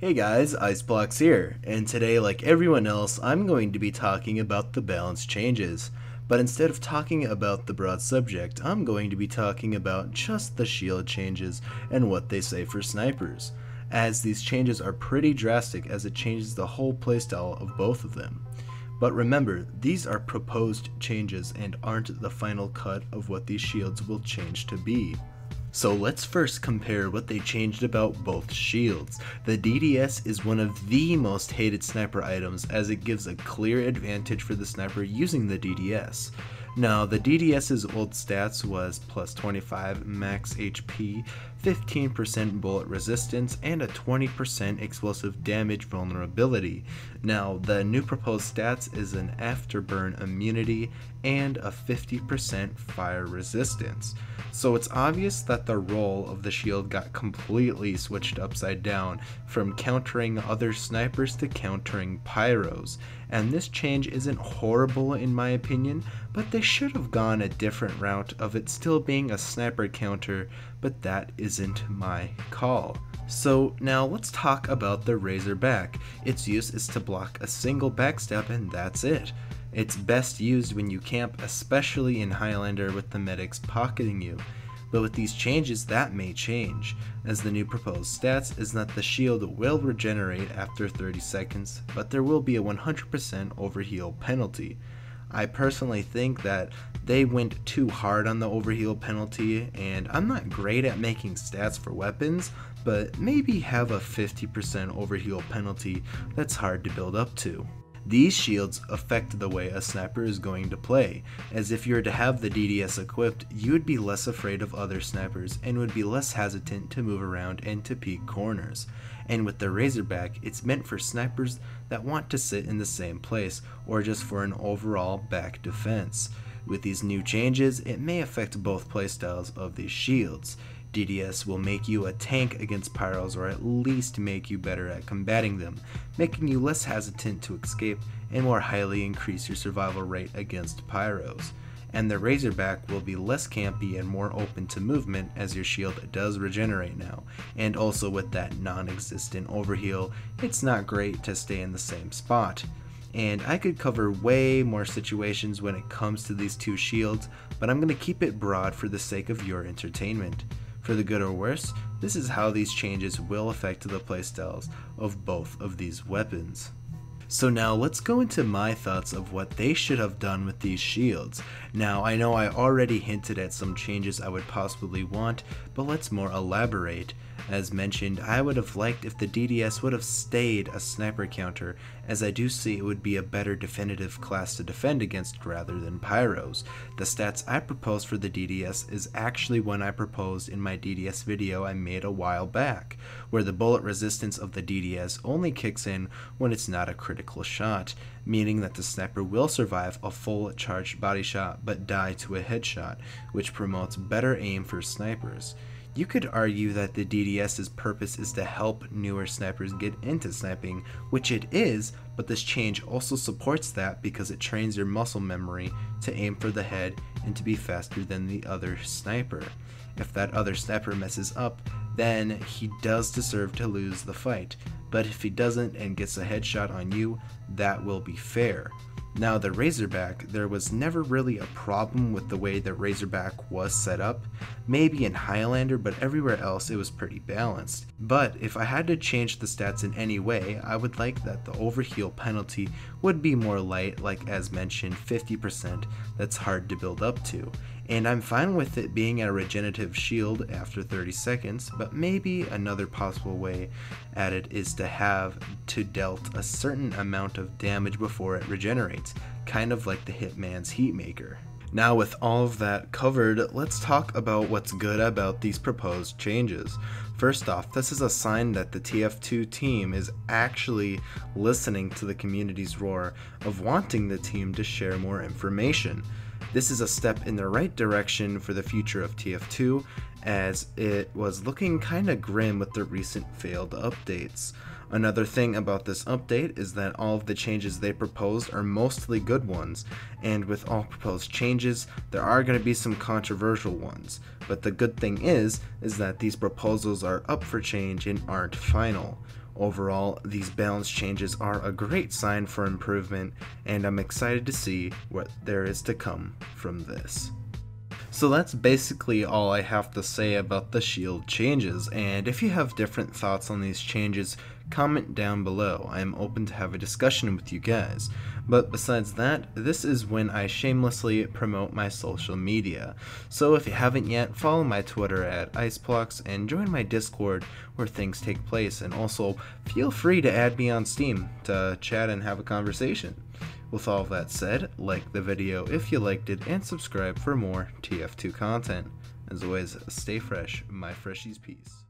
Hey guys, Iceblocks here, and today, like everyone else, I'm going to be talking about the balance changes. But instead of talking about the broad subject, I'm going to be talking about just the shield changes and what they say for snipers, as these changes are pretty drastic as it changes the whole playstyle of both of them. But remember, these are proposed changes and aren't the final cut of what these shields will change to be. So let's first compare what they changed about both shields. The DDS is one of the most hated sniper items as it gives a clear advantage for the sniper using the DDS. Now, the DDS's old stats was plus 25 max HP, 15% bullet resistance, and a 20% explosive damage vulnerability. Now, the new proposed stats is an afterburn immunity and a 50% fire resistance. So it's obvious that the role of the shield got completely switched upside down, from countering other snipers to countering pyros. And this change isn't horrible in my opinion, but they should have gone a different route of it still being a sniper counter, but that isn't my call. So now let's talk about the Razorback. Its use is to block a single backstab and that's it. It's best used when you camp, especially in Highlander with the medics pocketing you. But with these changes that may change, as the new proposed stats is that the shield will regenerate after 30 seconds, but there will be a 100% overheal penalty. I personally think that they went too hard on the overheal penalty, and I'm not great at making stats for weapons, but maybe have a 50% overheal penalty that's hard to build up to. These shields affect the way a sniper is going to play, as if you were to have the DDS equipped, you would be less afraid of other snipers and would be less hesitant to move around and to peek corners. And with the Razorback, it's meant for snipers that want to sit in the same place, or just for an overall back defense. With these new changes, it may affect both playstyles of these shields. DDS will make you a tank against pyros, or at least make you better at combating them, making you less hesitant to escape and more highly increase your survival rate against pyros. And the Razorback will be less campy and more open to movement as your shield does regenerate now, and also with that non-existent overheal, it's not great to stay in the same spot. And I could cover way more situations when it comes to these two shields, but I'm going to keep it broad for the sake of your entertainment. For the good or worse, this is how these changes will affect the playstyles of both of these weapons. So now let's go into my thoughts of what they should have done with these shields. Now I know I already hinted at some changes I would possibly want, but let's more elaborate. As mentioned, I would have liked if the DDS would have stayed a sniper counter, as I do see it would be a better definitive class to defend against rather than pyros. The stats I proposed for the DDS is actually one I proposed in my DDS video I made a while back, where the bullet resistance of the DDS only kicks in when it's not a critical shot, meaning that the sniper will survive a full charged body shot but die to a headshot, which promotes better aim for snipers. You could argue that the DDS's purpose is to help newer snipers get into sniping, which it is, but this change also supports that because it trains your muscle memory to aim for the head and to be faster than the other sniper. If that other sniper messes up, then he does deserve to lose the fight, but if he doesn't and gets a headshot on you, that will be fair. Now the Razorback, there was never really a problem with the way the Razorback was set up, maybe in Highlander, but everywhere else it was pretty balanced. But if I had to change the stats in any way, I would like that the overheal penalty would be more light, like as mentioned 50%, that's hard to build up to. And I'm fine with it being a regenerative shield after 30 seconds, but maybe another possible way at it is to have to dealt a certain amount of damage before it regenerates, kind of like the Hitman's Heatmaker. Now with all of that covered, let's talk about what's good about these proposed changes. First off, this is a sign that the TF2 team is actually listening to the community's roar of wanting the team to share more information. This is a step in the right direction for the future of TF2, as it was looking kinda grim with the recent failed updates. Another thing about this update is that all of the changes they proposed are mostly good ones, and with all proposed changes, there are going to be some controversial ones. But the good thing is that these proposals are up for change and aren't final. Overall, these balance changes are a great sign for improvement, and I'm excited to see what there is to come from this. So that's basically all I have to say about the shield changes, and if you have different thoughts on these changes, comment down below. I am open to have a discussion with you guys. But besides that, this is when I shamelessly promote my social media. So if you haven't yet, follow my Twitter at IcePlux and join my Discord where things take place, and also feel free to add me on Steam to chat and have a conversation. With all of that said, like the video if you liked it and subscribe for more TF2 content. As always, stay fresh, my Freshies, peace.